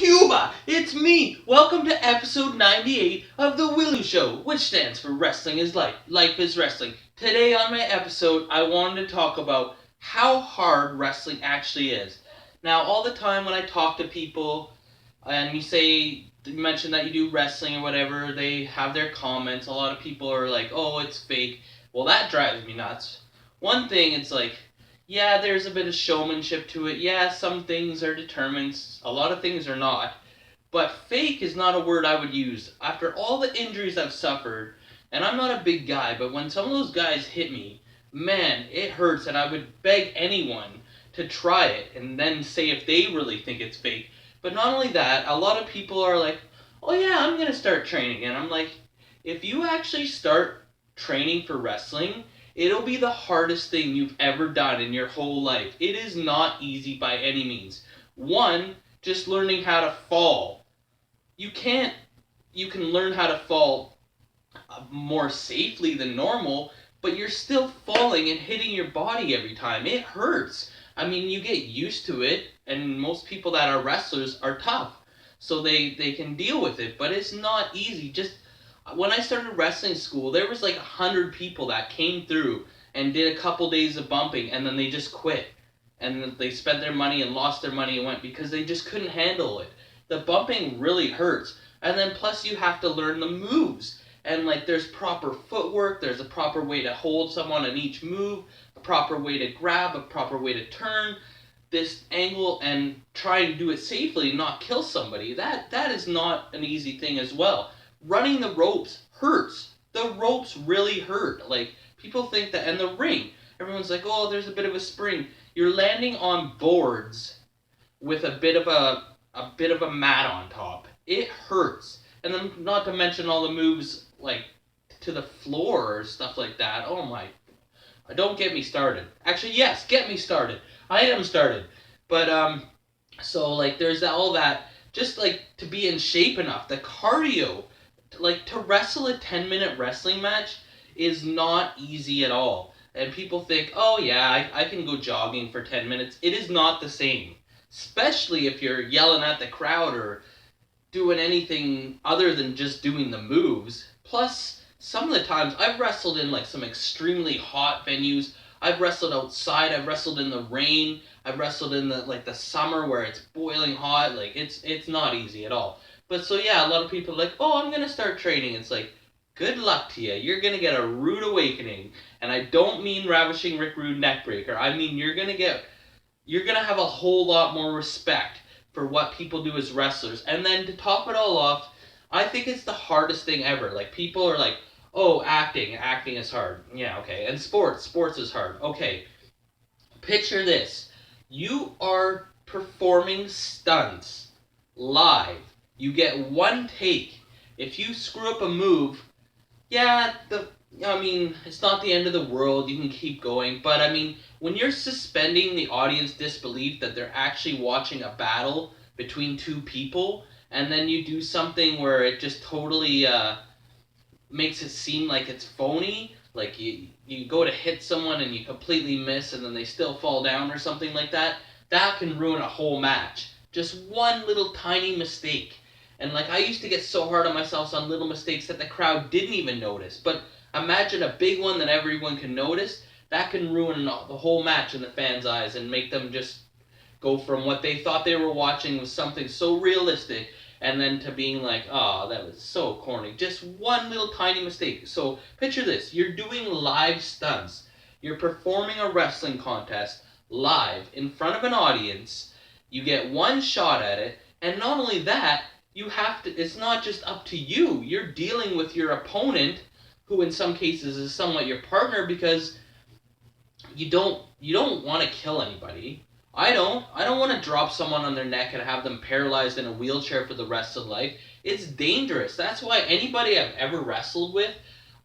Cuba! It's me! Welcome to episode 98 of The Willu Show, which stands for Wrestling is Life. Life is Wrestling. Today on my episode, I wanted to talk about how hard wrestling actually is. Now, all the time when I talk to people and you mention that you do wrestling or whatever, they have their comments. A lot of people are like, oh, it's fake. Well, that drives me nuts. One thing, it's like, yeah, there's a bit of showmanship to it. Yeah, some things are determined, a lot of things are not. But fake is not a word I would use. After all the injuries I've suffered, and I'm not a big guy, but when some of those guys hit me, man, it hurts, and I would beg anyone to try it and then say if they really think it's fake. But not only that, a lot of people are like, oh yeah, I'm going to start training. And I'm like, if you actually start training for wrestling, it'll be the hardest thing you've ever done in your whole life. It is not easy by any means. One, just learning how to fall. You can't, you can learn how to fall more safely than normal, but you're still falling and hitting your body every time. It hurts. I mean, you get used to it, and most people that are wrestlers are tough, so they can deal with it, but it's not easy. Just when I started wrestling school, there was like 100 people that came through and did a couple days of bumping, and then they just quit. And they spent their money and lost their money and went because they just couldn't handle it. The bumping really hurts. And then plus you have to learn the moves. And like there's proper footwork, there's a proper way to hold someone in each move, a proper way to grab, a proper way to turn this angle and try and do it safely and not kill somebody. That is not an easy thing as well. Running the ropes hurts. The ropes really hurt. Like people think that, and the ring, everyone's like, oh, there's a bit of a spring. You're landing on boards with a bit of a mat on top. It hurts. And then not to mention all the moves like to the floor or stuff like that. Oh my, don't get me started. Actually, yes, get me started. I am started. But so like there's all that, just like to be in shape enough, the cardio, like to wrestle a 10-minute wrestling match is not easy at all. And people think, oh yeah, I can go jogging for 10 minutes. It is not the same. Especially if you're yelling at the crowd or doing anything other than just doing the moves. Plus, some of the times I've wrestled in like some extremely hot venues. I've wrestled outside. I've wrestled in the rain. I've wrestled in the summer where it's boiling hot. Like it's not easy at all. But so yeah, a lot of people are like, oh, I'm gonna start training. It's like, good luck to you. You're gonna get a rude awakening, and I don't mean Ravishing Rick Rude neckbreaker. I mean you're gonna have a whole lot more respect for what people do as wrestlers. And then to top it all off, I think it's the hardest thing ever. Like people are like, oh, acting is hard. Yeah, okay. And sports is hard. Okay. Picture this. You are performing stunts live. You get one take. If you screw up a move, yeah, it's not the end of the world. You can keep going. But, I mean, when you're suspending the audience disbelief that they're actually watching a battle between two people, and then you do something where it just totally makes it seem like it's phony, like you go to hit someone and you completely miss and then they still fall down or something like that, that can ruin a whole match. Just one little tiny mistake. And like I used to get so hard on myself on little mistakes that the crowd didn't even notice. But imagine a big one that everyone can notice. That can ruin the whole match in the fans' eyes and make them just go from what they thought they were watching was something so realistic and then to being like, oh, that was so corny. Just one little tiny mistake. So picture this. You're doing live stunts. You're performing a wrestling contest live in front of an audience. You get one shot at it. And not only that, you have to, it's not just up to you. You're dealing with your opponent, who in some cases is somewhat your partner, because you don't want to kill anybody. I don't want to drop someone on their neck and have them paralyzed in a wheelchair for the rest of life. It's dangerous. That's why anybody I've ever wrestled with,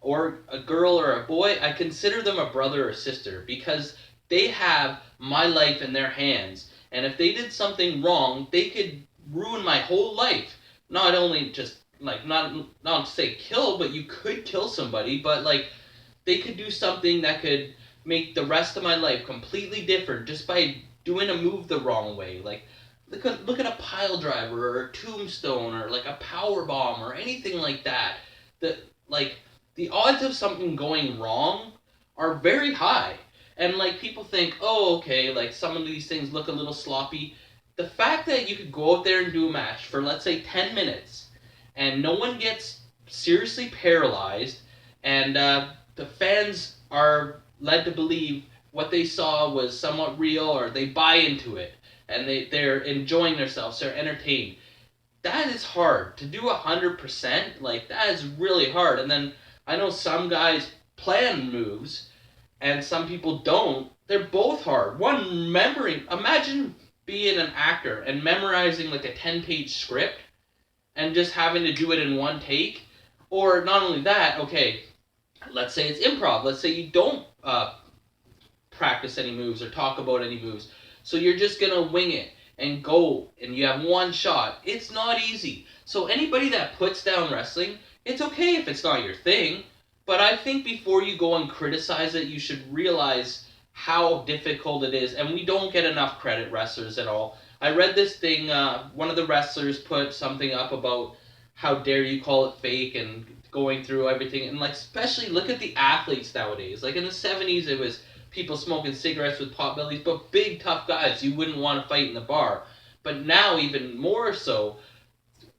or a girl or a boy, I consider them a brother or sister because they have my life in their hands. And if they did something wrong, they could ruin my whole life. Not only just like not to say kill, but you could kill somebody, but like they could do something that could make the rest of my life completely different just by doing a move the wrong way. Like look at a pile driver or a tombstone or like a power bomb or anything like that. The like the odds of something going wrong are very high. And like people think, oh, okay, like some of these things look a little sloppy. The fact that you could go out there and do a match for let's say 10 minutes and no one gets seriously paralyzed, and the fans are led to believe what they saw was somewhat real, or they buy into it and they're enjoying themselves, they're entertained. That is hard to do 100%. Like that is really hard. And then I know some guys plan moves, and some people don't. They're both hard. One, remembering. Imagine being an actor and memorizing like a 10-page script and just having to do it in one take. Or not only that, okay, let's say it's improv. Let's say you don't practice any moves or talk about any moves. So you're just gonna wing it and go, and you have one shot. It's not easy. So anybody that puts down wrestling, it's okay if it's not your thing, but I think before you go and criticize it, you should realize how difficult it is, and we don't get enough credit, wrestlers, at all. I read this thing, one of the wrestlers put something up about how dare you call it fake and going through everything, and like especially look at the athletes nowadays. Like in the 70s it was people smoking cigarettes with pot bellies, but big tough guys you wouldn't want to fight in the bar. But now even more so,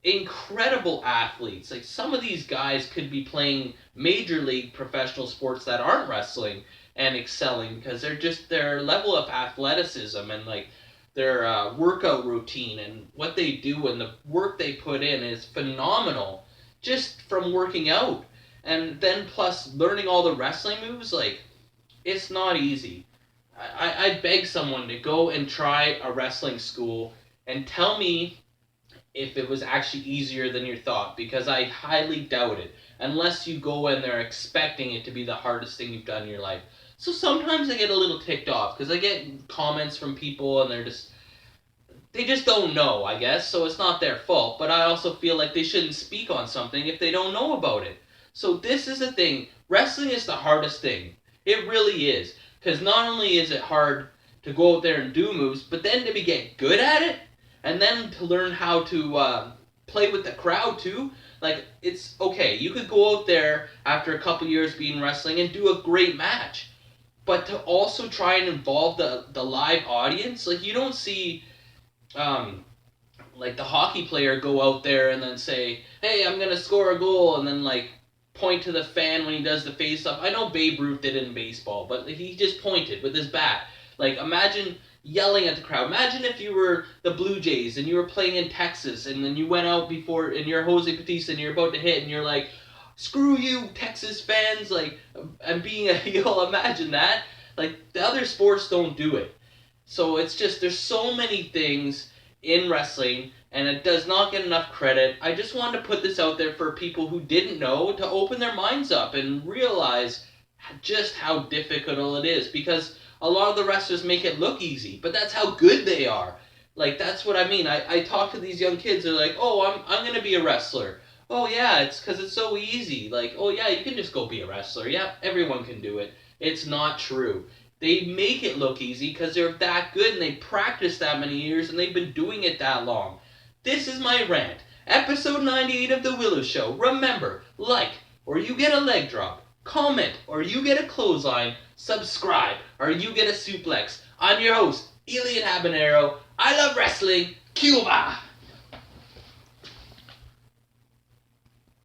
incredible athletes. Like some of these guys could be playing major league professional sports that aren't wrestling and excelling because they're just their level of athleticism and like their workout routine and what they do and the work they put in is phenomenal just from working out. And then plus learning all the wrestling moves, like it's not easy. I beg someone to go and try a wrestling school and tell me if it was actually easier than you thought, because I highly doubt it, unless you go in there expecting it to be the hardest thing you've done in your life. So sometimes I get a little ticked off, because I get comments from people and they just don't know, I guess, so it's not their fault, but I also feel like they shouldn't speak on something if they don't know about it. So this is the thing, wrestling is the hardest thing. It really is, because not only is it hard to go out there and do moves, but then to get good at it, and then to learn how to play with the crowd too. Like it's okay, you could go out there after a couple years being wrestling and do a great match, but to also try and involve the live audience, like you don't see um, like the hockey player go out there and then say, "Hey, I'm gonna score a goal," and then like point to the fan when he does the face-off. I know Babe Ruth did it in baseball, but he just pointed with his bat. Like imagine yelling at the crowd. Imagine if you were the Blue Jays and you were playing in Texas and then you went out before and you're Jose Bautista and you're about to hit and you're like, "Screw you, Texas fans!" Like, and being a heel. Imagine that. Like the other sports don't do it. So it's just there's so many things in wrestling and it does not get enough credit. I just wanted to put this out there for people who didn't know to open their minds up and realize just how difficult it is, because a lot of the wrestlers make it look easy, but that's how good they are. Like that's what I mean. I talk to these young kids, they're like, "Oh, I'm gonna be a wrestler." "Oh yeah, it's because it's so easy." Like, "Oh yeah, you can just go be a wrestler. Yeah, everyone can do it." It's not true. They make it look easy because they're that good and they practice that many years and they've been doing it that long. This is my rant. Episode 98 of The Willow Show. Remember, like, or you get a leg drop. Comment, or you get a clothesline. Subscribe, or you get a suplex. I'm your host, Elian Habanero. I love wrestling. Cuba!